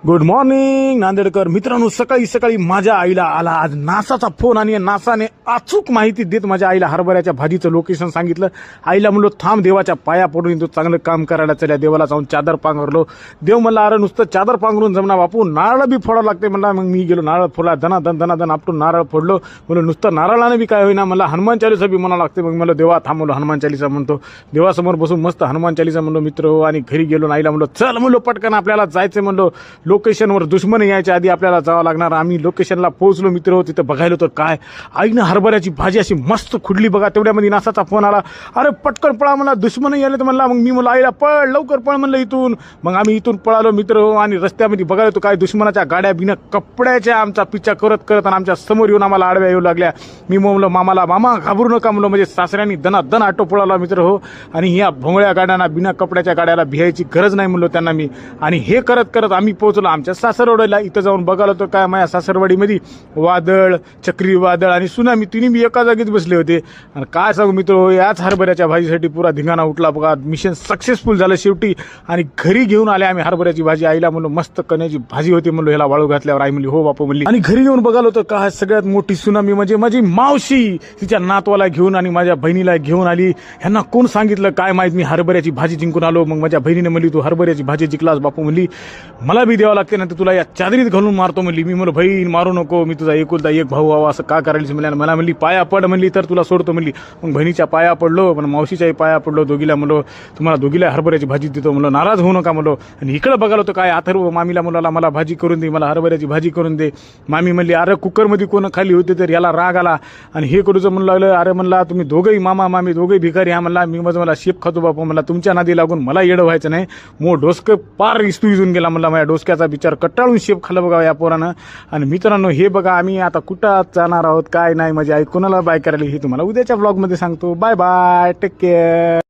Good morning Nandedkar मित्रांनो. सकाळी सकाळी माझ्या आईला आला आज नासाचा फोन आणि नासाने अचूक माहिती देत माझ्या आईला हरभऱ्याच्या भाजीचं लोकेशन सांगितलं. आईला म्हणलो थांब देवाच्या पाया पडून तू चांगलं काम करायला चल्या. देवाला जाऊन चादर पांघरलो. देव म्हणला अरे नुसतं चादर पांघरून जमना बापू, नारळ बी फोडावं लागते म्हणला. मग मी गेलो नारळ फोडला, दनादन आपटून नारळ फोडलो. म्हणलं नुसतं नारळाने बी काय होईना, मला हनुमान चालीसा बी म्हणावं लागते. मग मला देवा थांबवलो, हनुमान चालीसा म्हणतो. देवासमोर बसून मस्त हनुमान चालीसा म्हणलो मित्र. आणि घरी गेलो. आईला म्हणलो चल म्हणलो पटकन आपल्याला जायचं म्हणलो लोकेशनवर. दुश्मन यायच्या आधी आपल्याला जावं लागणार. आम्ही लोकेशनला पोहोचलो मित्र. तिथं बघायला तर काय आईनं हरभऱ्याची भाजी अशी मस्त खुडली बघा. तेवढ्यामध्ये नासाचा फोन आला. अरे पटकन पळा म्हणला, दुश्मन यायला तर म्हणला. मग मी म्हणलं आईला पळ लवकर पळ म्हणलं इथून. मग आम्ही इथून पळालो मित्र. आणि रस्त्यामध्ये बघायला तो काय दुश्मनाच्या गाड्या बिना कपड्याच्या आमचा पिच्छा करत करत आणि आमच्या समोर येऊन आम्हाला आडव्या येऊ लागल्या. मी म्हणलं मामाला मामा घाबरू नका म्हणलं. म्हणजे सासऱ्यांनी दनादन ऑटो पळाला मित्र हो. आणि ह्या भोंगळ्या गाड्यांना बिना कपड्याच्या गाड्याला भियायची गरज नाही म्हणलो त्यांना मी. आणि हे करत करत आम्ही पोहोचलो आमच्या सासरवाडीला. इथं जाऊन बघालो तर काय माझ्या सासरवाडीमध्ये वादळ, चक्रीवादळ आणि सुनामी तिन्ही बी एका जागीच बसले होते. आणि काय सांगू मित्र, याच हरभऱ्याच्या भाजीसाठी पुरा धिंगाणा उठला बघा. मिशन सक्सेसफुल झालं शेवटी. आणि घरी घेऊन आले आम्ही हरभऱ्याची भाजी. आईला म्हणलो मस्त कण्याची भाजी होती म्हणलो, ह्याला वाळू घातल्यावर. आई म्हणली हो बापू म्हणली. आणि घरी येऊन बघालो तर काय सगळ्यात मोठी सुनामी म्हणजे माझी मावशी तिच्या नातवाला घेऊन आणि माझ्या बहिणीला घेऊन आली. ह्यांना कोण सांगितलं काय माहित, मी हरभऱ्याची भाजी जिंकून आलो. मग माझ्या बहिणीने म्हणली तू हरभऱ्याची भाजी जिंकलास बापू म्हणली, मला बी द्यावं लागते ना, तुला या चादरीत घालून मारतो म्हणली. मी म्हणलो बहीण मारू नको, मी तुझा एकुलता एक भाऊ व्हावा असं का करायला म्हणल्या. मला म्हणली पाया पड म्हणली तर तुला सोडतो म्हणली. मग बहिणीच्या पाया पडलो, पण मावशीच्याही पाया पडलो. दोघीला म्हणलो तुम्हाला दोघीला हरभऱ्याची भाजी देतो म्हणलो, नाराज होऊ नका म्हणलो. आणि इकडे बघालो तर काय अथर्व मामीला म्हणला मला भाजी करून दे, मला हरभऱ्याची भाजी करून दे. मामी म्हणली अरे कुकरमध्ये कोण खाली होते तर याला राग आला आणि हे करूचं म्हणू लागलं. अरे म्हणला तुम्ही दोघंही मामा मामी दोघंही भिकारी हा म्हणला. मी मला शेप खातो बापू म्हणला, तुमच्या नादी लागून मला येडं व्हायचं नाही. मो डोसकं पार इजून गेला म्हणला. माझ्या डोसक्याचा विचार कट्टाळून शेप खाल्ला बघा या पोरानं. आणि मित्रांनो हे बघा आम्ही आता कुठं जाणार आहोत काय नाही, माझी आई कोणाला बाय करायला हे तुम्हाला उद्याच्या ब्लॉगमध्ये सांगतो. Bye bye, take care.